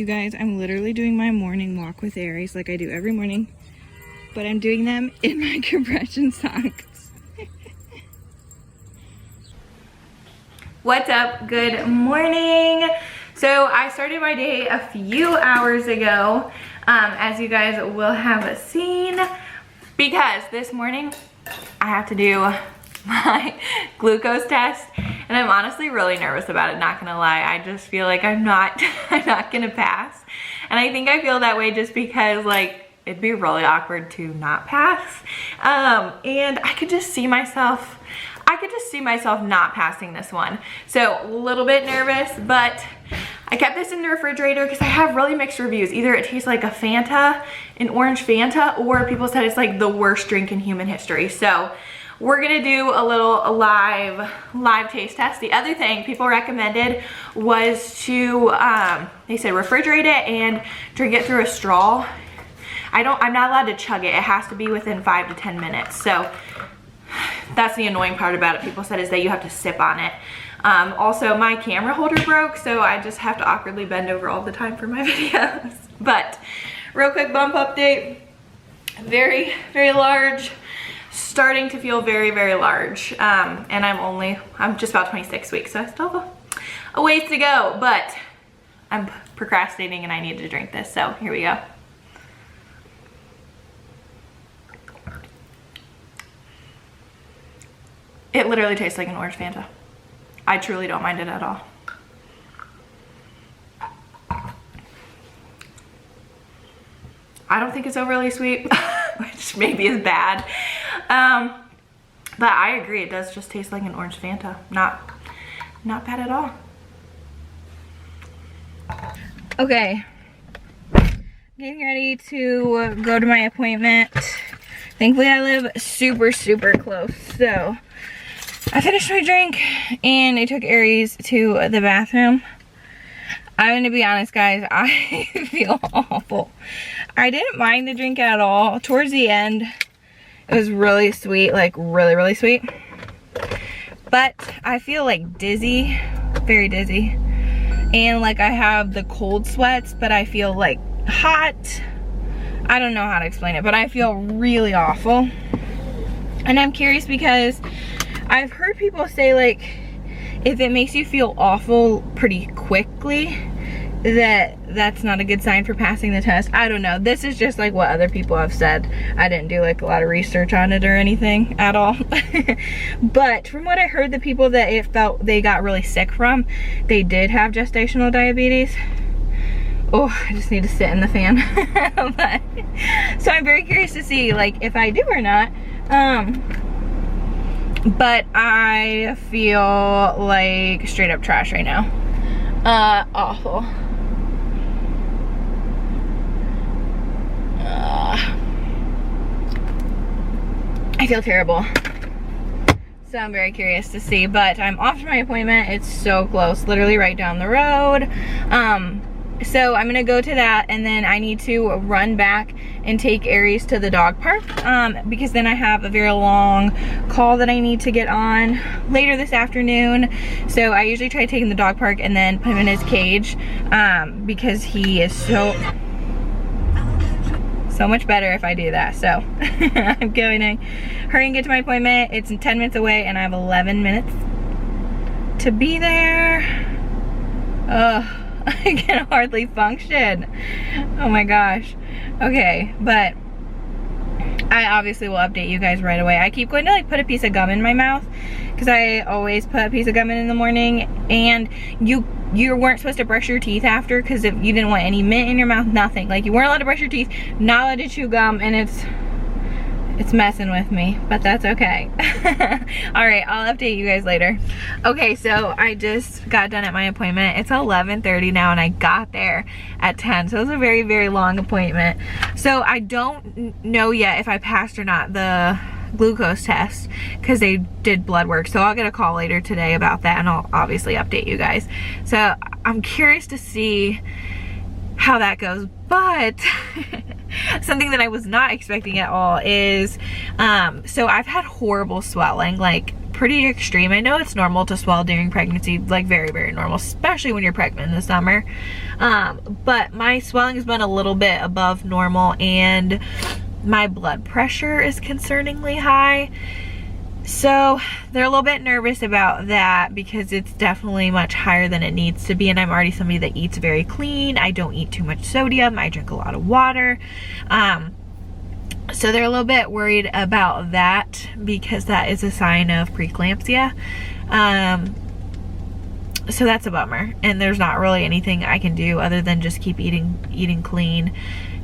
You guys, I'm literally doing my morning walk with Aries like I do every morning, but I'm doing them in my compression socks. What's up? Good morning. So I started my day a few hours ago, as you guys will have seen, because this morning I have to do my glucose test, and I'm honestly really nervous about it, not gonna lie. I just feel like I'm not gonna pass, and I think I feel that way just because like it'd be really awkward to not pass, and I could just see myself not passing this one. So a little bit nervous, but I kept this in the refrigerator because I have really mixed reviews. Either it tastes like a Fanta, an orange Fanta, or people said it's like the worst drink in human history. So we're gonna do a little live taste test. The other thing people recommended was to, they said refrigerate it and drink it through a straw. I'm not allowed to chug it. It has to be within 5 to 10 minutes. So that's the annoying part about it, people said, is that you have to sip on it. Also, my camera holder broke, so I just have to awkwardly bend over all the time for my videos. But real quick bump update. Very, very large. Starting to feel very, very large. And I'm just about 26 weeks, so I still have a ways to go, but I'm procrastinating and I need to drink this, so here we go. It literally tastes like an orange Fanta. I truly don't mind it at all. I don't think it's overly sweet, which maybe is bad. But I agree, it does just taste like an orange Fanta. Not bad at all. Okay, getting ready to go to my appointment. Thankfully I live super, super close, so I finished my drink and I took Aries to the bathroom. I'm gonna be honest, guys, I feel awful. I didn't mind the drink at all. Towards the end, it was really sweet, like really, really sweet. But I feel like dizzy, very dizzy. And like I have the cold sweats, but I feel like hot. I don't know how to explain it, but I feel really awful. And I'm curious because I've heard people say like, if it makes you feel awful pretty quickly, that's not a good sign for passing the test. I don't know. This is just like what other people have said. I didn't do like a lot of research on it or anything at all. But from what I heard, the people that it felt they got really sick from, they did have gestational diabetes. Oh, I just need to sit in the fan. So I'm very curious to see like if I do or not. But I feel like straight up trash right now. Awful. I feel terrible. So I'm very curious to see, but I'm off to my appointment. It's so close, literally right down the road. So I'm gonna go to that, and then I need to run back and take Aries to the dog park, because then I have a very long call that I need to get on later this afternoon. So I usually try taking the dog park and then put him in his cage, because he is so much better if I do that. So I'm going to hurry and get to my appointment. It's 10 minutes away and I have 11 minutes to be there. Ugh. I can hardly function. Oh my gosh. Okay, but I obviously will update you guys right away. I keep going to like put a piece of gum in my mouth because I always put a piece of gum in the morning, and you weren't supposed to brush your teeth after because if you didn't want any mint in your mouth, nothing. Like you weren't allowed to brush your teeth, not allowed to chew gum, and it's messing with me, but that's okay. All right, I'll update you guys later. Okay, so I just got done at my appointment. It's 11:30 now and I got there at 10, so it was a very, very long appointment. So I don't know yet if I passed or not the glucose test because they did blood work, so I'll get a call later today about that and I'll obviously update you guys. So I'm curious to see how that goes, but something that I was not expecting at all is, so I've had horrible swelling, like pretty extreme. I know it's normal to swell during pregnancy, like very, very normal, especially when you're pregnant in the summer. But my swelling has been a little bit above normal, and my blood pressure is concerningly high. So they're a little bit nervous about that because it's definitely much higher than it needs to be, and I'm already somebody that eats very clean. I don't eat too much sodium. I drink a lot of water. So they're a little bit worried about that because that is a sign of preeclampsia. So that's a bummer, and there's not really anything I can do other than just keep eating clean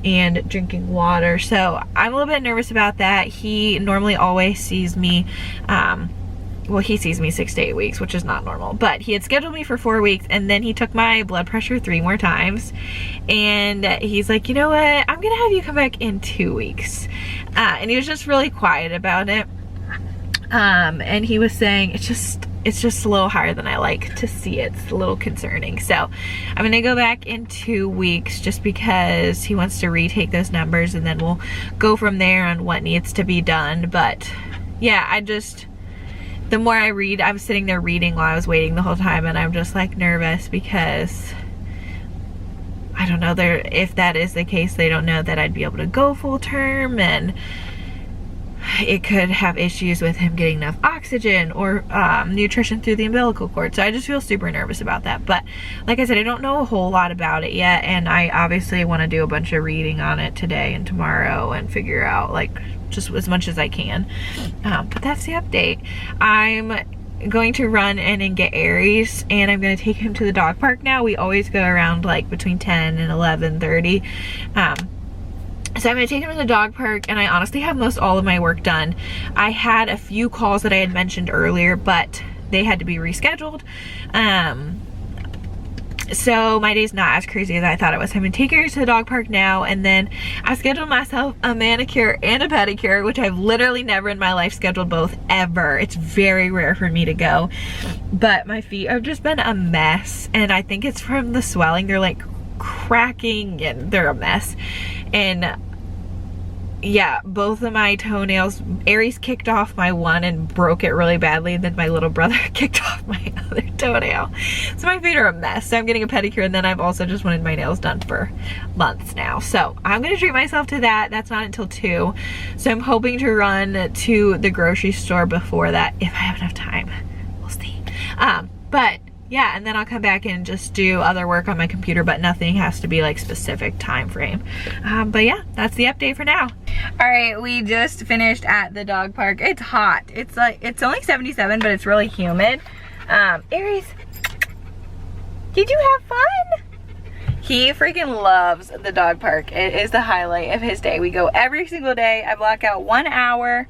and drinking water. So I'm a little bit nervous about that. He normally always sees me, well, he sees me 6 to 8 weeks, which is not normal, but he had scheduled me for 4 weeks, and then he took my blood pressure 3 more times, and he's like, you know what, I'm gonna have you come back in 2 weeks. And he was just really quiet about it. And he was saying it's just a little higher than I like to see it. It's a little concerning. So I'm gonna go back in 2 weeks just because he wants to retake those numbers, and then we'll go from there on what needs to be done. But yeah, the more I read, I'm sitting there reading while I was waiting the whole time, and I'm just like nervous because I don't know, if that is the case, they don't know that I'd be able to go full term, and it could have issues with him getting enough oxygen or nutrition through the umbilical cord. So I just feel super nervous about that. But like I said, I don't know a whole lot about it yet, and I obviously want to do a bunch of reading on it today and tomorrow and figure out like just as much as I can. But that's the update. I'm going to run in and get Aries, and I'm going to take him to the dog park now. We always go around like between 10 and 11:30. So I'm going to take him to the dog park, and I honestly have most all of my work done. I had a few calls that I had mentioned earlier, but they had to be rescheduled. So my day's not as crazy as I thought it was. I'm going to take Aries to the dog park now, and then I scheduled myself a manicure and a pedicure, which I've literally never in my life scheduled both ever. It's very rare for me to go. But my feet have just been a mess, and I think it's from the swelling. They're like cracking, and they're a mess. And yeah, both of my toenails, Aries kicked off my one and broke it really badly, and then my little brother kicked off my other toenail. So my feet are a mess. So I'm getting a pedicure, and then I've also just wanted my nails done for months now. So I'm gonna treat myself to that. That's not until 2. So I'm hoping to run to the grocery store before that if I have enough time. We'll see. But yeah, and then I'll come back and just do other work on my computer, but nothing has to be like specific time frame. But yeah, that's the update for now. All right, we just finished at the dog park. It's hot. It's only 77, but it's really humid. Aries, did you have fun? He freaking loves the dog park. It is the highlight of his day. We go every single day. I block out 1 hour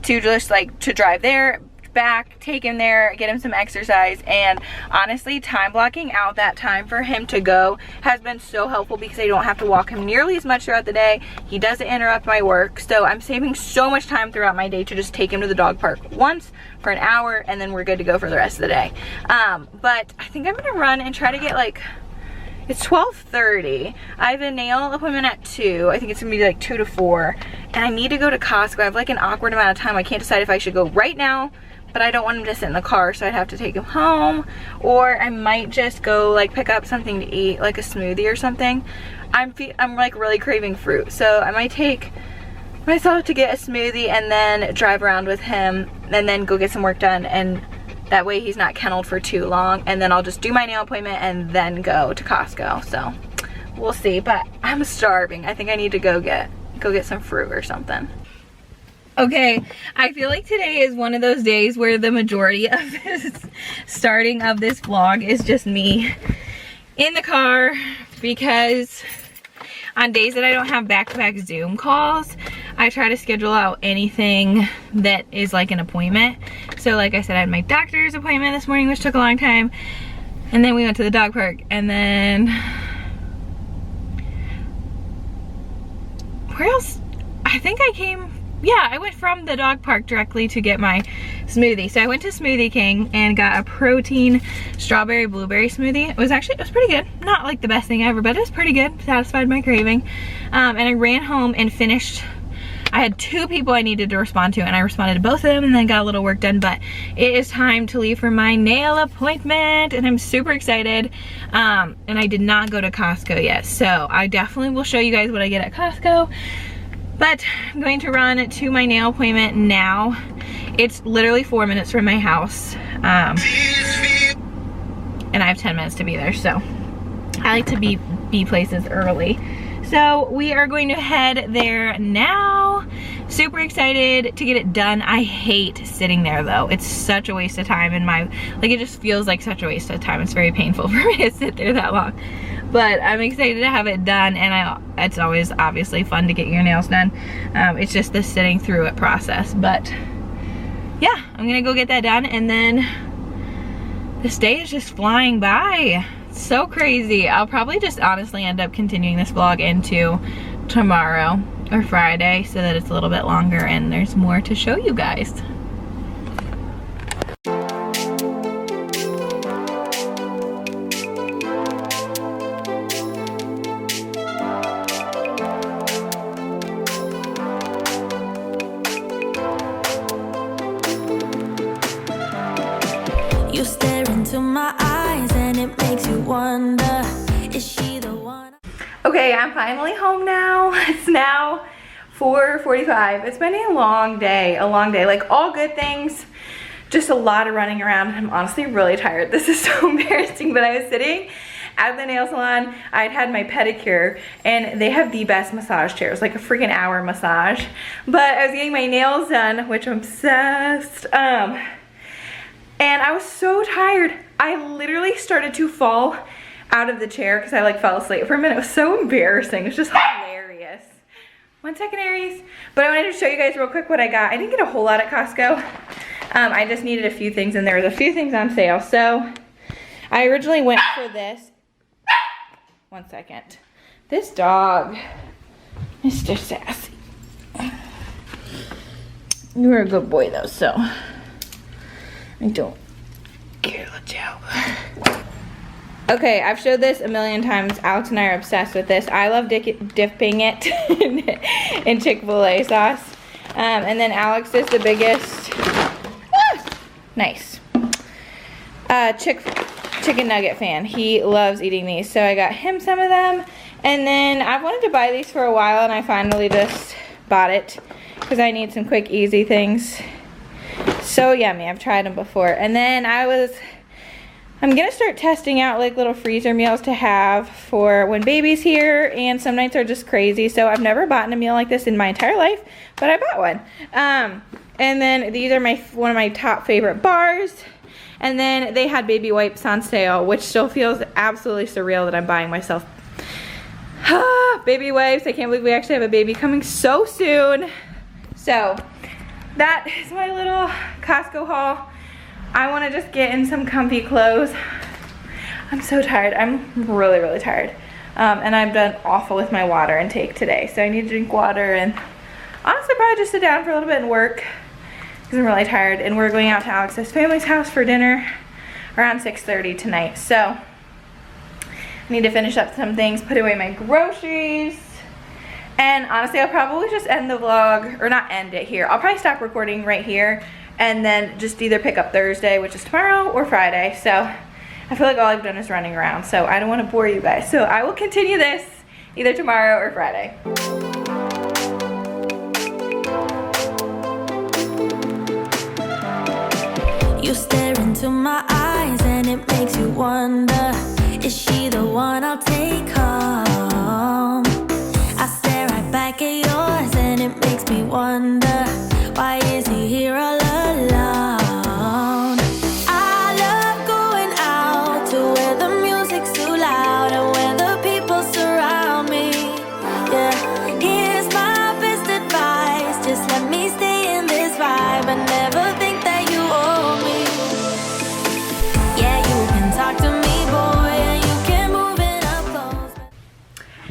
to just like to drive there, back, take him there, get him some exercise. And honestly, time blocking out that time for him to go has been so helpful because I don't have to walk him nearly as much throughout the day. He doesn't interrupt my work, so I'm saving so much time throughout my day to just take him to the dog park once for an hour, and then we're good to go for the rest of the day. But I think I'm gonna run and try to get like, it's 12:30. I have a nail appointment at 2. I think it's gonna be like 2 to 4. And I need to go to Costco. I have like an awkward amount of time. I can't decide if I should go right now, but I don't want him to sit in the car, so I'd have to take him home. Or I might just go like pick up something to eat, like a smoothie or something. I'm like really craving fruit, so I might take myself to get a smoothie and then drive around with him and then go get some work done, and that way he's not kenneled for too long, and then I'll just do my nail appointment and then go to Costco. So we'll see, but I'm starving. I think I need to go get some fruit or something. Okay, I feel like today is one of those days where the majority of this starting of this vlog is just me in the car, because on days that I don't have back-to-back Zoom calls, I try to schedule out anything that is like an appointment. So like I said, I had my doctor's appointment this morning, which took a long time, and then we went to the dog park, and then where else? I think I came, yeah, I went from the dog park directly to get my smoothie. So I went to Smoothie King and got a protein strawberry blueberry smoothie. It was pretty good. Not like the best thing ever, but it was pretty good. Satisfied my craving. And I ran home and finished I had 2 people I needed to respond to, and I responded to both of them and then got a little work done. But it is time to leave for my nail appointment, and I'm super excited. And I did not go to Costco yet, so I definitely will show you guys what I get at Costco. But I'm going to run to my nail appointment now. It's literally 4 minutes from my house. And I have 10 minutes to be there, so I like to be places early. So we are going to head there now. Super excited to get it done. I hate sitting there though. It's such a waste of time in my, like, it just feels like such a waste of time. It's very painful for me to sit there that long. But I'm excited to have it done, and it's always obviously fun to get your nails done. It's just the sitting through it process. But yeah, I'm gonna go get that done, and then this day is just flying by. It's so crazy. I'll probably just honestly end up continuing this vlog into tomorrow or Friday so that it's a little bit longer and there's more to show you guys. You stare into my eyes and it makes you wonder, is she the one? Okay, I'm finally home now. It's now 4:45. It's been a long day, like all good things, just a lot of running around. I'm honestly really tired. This is so embarrassing, but I was sitting at the nail salon. I'd had my pedicure, and they have the best massage chairs, like a freaking hour massage. But I was getting my nails done, which I'm obsessed. And I was so tired. I literally started to fall out of the chair because I like fell asleep for a minute. It was so embarrassing. It's just hilarious. 1 second, Aries. But I wanted to show you guys real quick what I got. I didn't get a whole lot at Costco. I just needed a few things, and there was a few things on sale. So I originally went for this. 1 second. This dog, Mr. Sassy. You were a good boy though, so I don't care to let you out. Okay, I've showed this a million times. Alex and I are obsessed with this. I love dipping it in Chick-fil-A sauce. And then Alex is the biggest, nice, chicken nugget fan. He loves eating these. So I got him some of them. And then I've wanted to buy these for a while, and I finally just bought it because I need some quick, easy things. So yummy. I've tried them before. And then I'm gonna start testing out like little freezer meals to have for when baby's here, and some nights are just crazy. So I've never bought a meal like this in my entire life, but I bought one. And then these are one of my top favorite bars. And then they had baby wipes on sale, which still feels absolutely surreal that I'm buying myself baby wipes. I can't believe we actually have a baby coming so soon. So that is my little Costco haul. I want to just get in some comfy clothes. I'm so tired. I'm really, really tired. And I've done awful with my water intake today. So I need to drink water, and honestly probably just sit down for a little bit and work because I'm really tired. And we're going out to Alex's family's house for dinner around 6:30 tonight. So I need to finish up some things, put away my groceries. And honestly, I'll probably just end the vlog, or not end it here. I'll probably stop recording right here and then just either pick up Thursday, which is tomorrow, or Friday. So I feel like all I've done is running around, so I don't want to bore you guys. So I will continue this either tomorrow or Friday. You stare into my eyes and it makes you wonder, is she the one I'll take home? I stare right back at yours and it makes me wonder, why is he here all alone? I love going out to where the music's too loud and where the people surround me. Yeah, here's my best advice, just let me stay in this vibe and never think that you owe me. Yeah, you can talk to me, boy, and you can move it up close.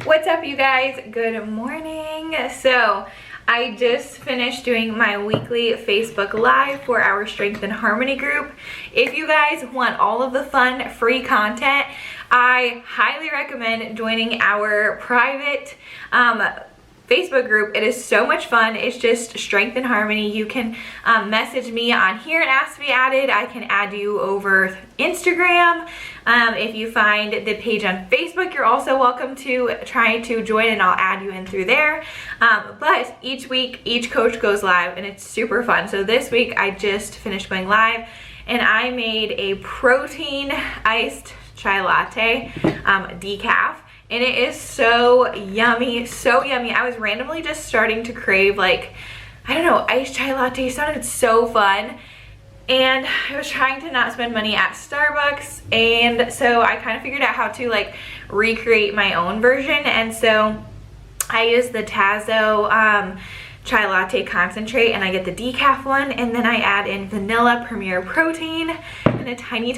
What's up, you guys? Good morning. So I just finished doing my weekly Facebook Live for our Strength and Harmony group. If you guys want all of the fun, free content, I highly recommend joining our private Facebook group. It is so much fun. It's just strength and harmony. You can message me on here and ask to be added. I can add you over Instagram. If you find the page on Facebook, you're also welcome to try to join and I'll add you in through there. But each week, each coach goes live and it's super fun. So this week I just finished going live and I made a protein iced chai latte, decaf. And it is so yummy, so yummy. I was randomly just starting to crave, like, I don't know, iced chai latte sounded so fun. And I was trying to not spend money at Starbucks. And so I kind of figured out how to like recreate my own version. And so I used the Tazo chai latte concentrate and I get the decaf one. And then I add in vanilla premier protein and a tiny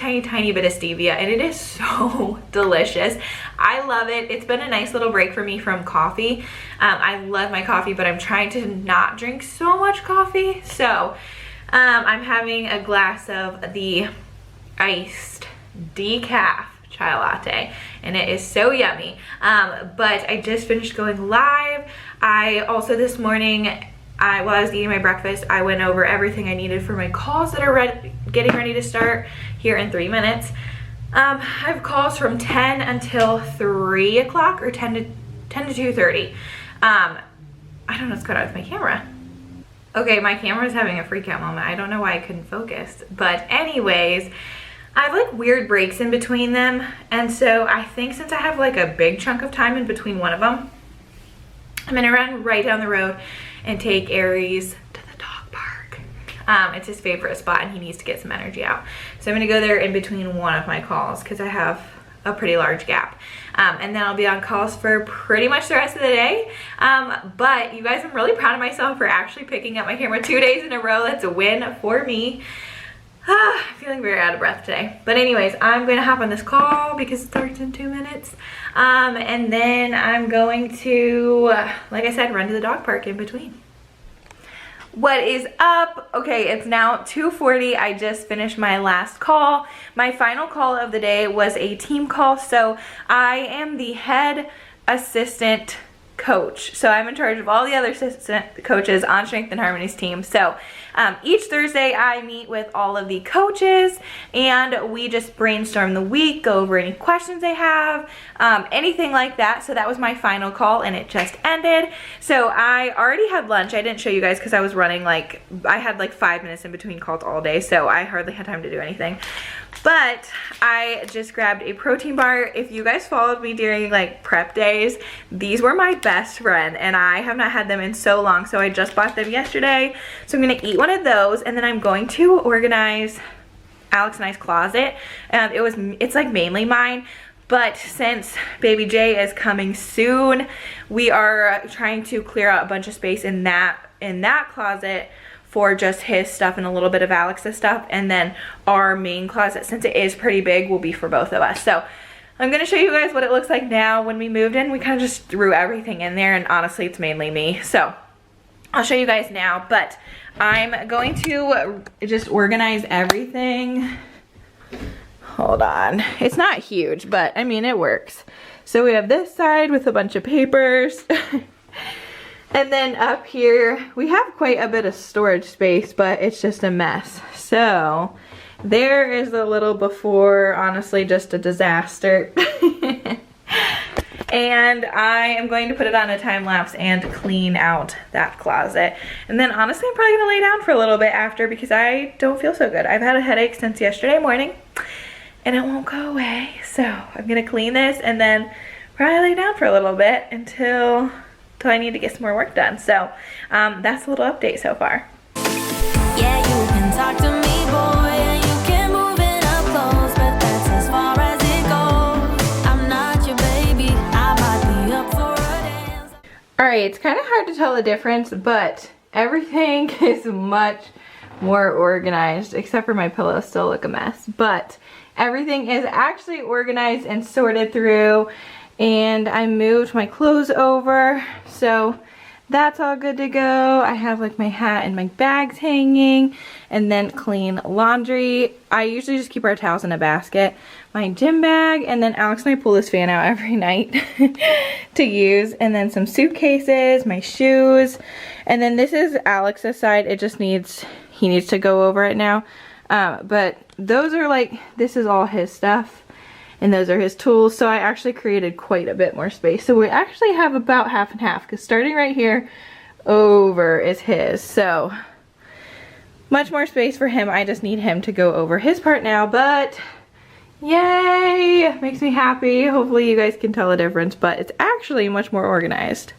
bit of stevia, and it is so delicious. I love it. It's been a nice little break for me from coffee. I love my coffee, but I'm trying to not drink so much coffee. So I'm having a glass of the iced decaf chai latte and it is so yummy. But I just finished going live. I also this morning, while I was eating my breakfast, I went over everything I needed for my calls that are getting ready to start here in 3 minutes. I have calls from 10 until 3 o'clock or 10 to 2:30. I don't know what's going on with my camera. Okay, my camera is having a freak out moment. I don't know why I couldn't focus. But anyways, I have like weird breaks in between them. And so I think since I have like a big chunk of time in between one of them, I'm gonna run right down the road and take Aries to the dog park. It's his favorite spot and he needs to get some energy out. So I'm gonna go there in between one of my calls because I have a pretty large gap. And then I'll be on calls for pretty much the rest of the day. But you guys, I'm really proud of myself for actually picking up my camera 2 days in a row. That's a win for me. I'm feeling very out of breath today. But anyways, I'm going to hop on this call because it starts in 2 minutes. And then I'm going to, like I said, run to the dog park in between. What is up? Okay, it's now 2:40. I just finished my last call. My final call of the day was a team call. So I am the head assistant coach. So I'm in charge of all the other assistant coaches on Strength and Harmony's team. So each Thursday I meet with all of the coaches and we just brainstorm the week, go over any questions they have, anything like that. So that was my final call and it just ended. So I already had lunch. I didn't show you guys because I was running like, I had like 5 minutes in between calls all day. So I hardly had time to do anything. But I just grabbed a protein bar. If you guys followed me during like prep days, these were my best friend and I have not had them in so long. So I just bought them yesterday. So I'm gonna eat one of those and then I'm going to organize Alex and I's closet. It's like mainly mine, but since baby Jay is coming soon, we are trying to clear out a bunch of space in that closet for just his stuff and a little bit of Alex's stuff, and then our main closet, since it is pretty big, will be for both of us. So I'm gonna show you guys what it looks like now. When we moved in, we kind of just threw everything in there, and honestly it's mainly me. So I'll show you guys now, but I'm going to just organize everything. Hold on, it's not huge, but I mean it works. So we have this side with a bunch of papers. And then up here, we have quite a bit of storage space, but it's just a mess. So there is the little before, honestly just a disaster. And I am going to put it on a time lapse and clean out that closet. And then honestly, I'm probably gonna lay down for a little bit after because I don't feel so good. I've had a headache since yesterday morning and it won't go away. So I'm gonna clean this and then probably lay down for a little bit until I need to get some more work done. So that's a little update so far. Yeah, you can talk to me, boy, and you can move it up close, but that's as far as it goes. I'm not your baby, I might be up for a dance. Alright, it's kind of hard to tell the difference, but everything is much more organized, except for my pillows still look a mess. But everything is actually organized and sorted through. And I moved my clothes over, so that's all good to go. I have like my hat and my bags hanging, and then clean laundry. I usually just keep our towels in a basket. My gym bag, and then Alex and I pull this fan out every night to use, and then some suitcases, my shoes, and then this is Alex's side. It just needs, he needs to go over it now. But those are like, this is all his stuff, and those are his tools, so I actually created quite a bit more space. So we actually have about half and half, because starting right here over is his, so much more space for him. I just need him to go over his part now, but yay, makes me happy. Hopefully you guys can tell the difference, but it's actually much more organized.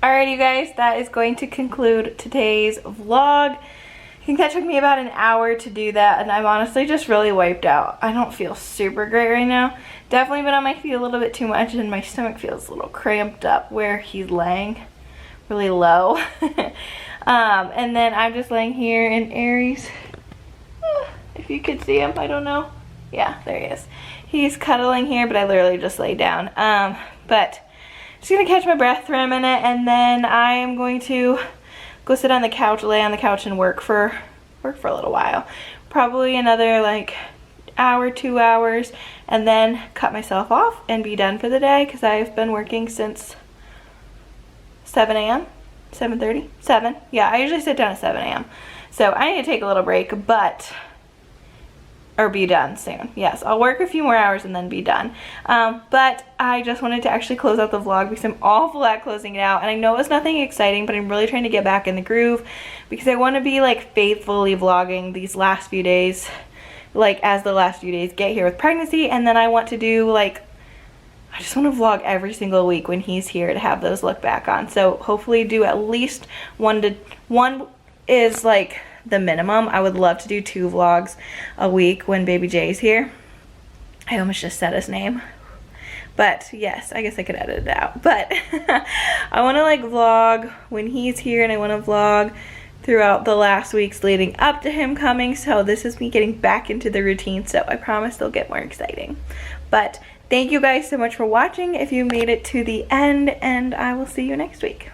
Alright you guys, that is going to conclude today's vlog. I think that took me about an hour to do that, and I'm honestly just really wiped out. I don't feel super great right now. Definitely been on my feet a little bit too much, and my stomach feels a little cramped up where he's laying really low. And then I'm just laying here in Aries. If you could see him, I don't know. Yeah, there he is. He's cuddling here, but I literally just laid down. But just gonna catch my breath for a minute, and then I am going to go sit on the couch, lay on the couch, and work for a little while. Probably another like hour, 2 hours, and then cut myself off and be done for the day, because I've been working since 7 a.m. 7:30? 7. Yeah, I usually sit down at 7 a.m. So I need to take a little break, or be done soon. Yes, I'll work a few more hours and then be done. But I just wanted to actually close out the vlog because I'm awful at closing it out, and I know it's nothing exciting, but I'm really trying to get back in the groove because I want to be like faithfully vlogging these last few days, like as the last few days get here with pregnancy, and then I want to do like, I just want to vlog every single week when he's here to have those look back on. So hopefully do at least one is like the minimum. I would love to do 2 vlogs a week when baby Jay's here. I almost just said his name, but yes, I guess I could edit it out. But I want to like vlog when he's here, and I want to vlog throughout the last weeks leading up to him coming. So this is me getting back into the routine, so I promise they'll get more exciting. But thank you guys so much for watching if you made it to the end, and I will see you next week.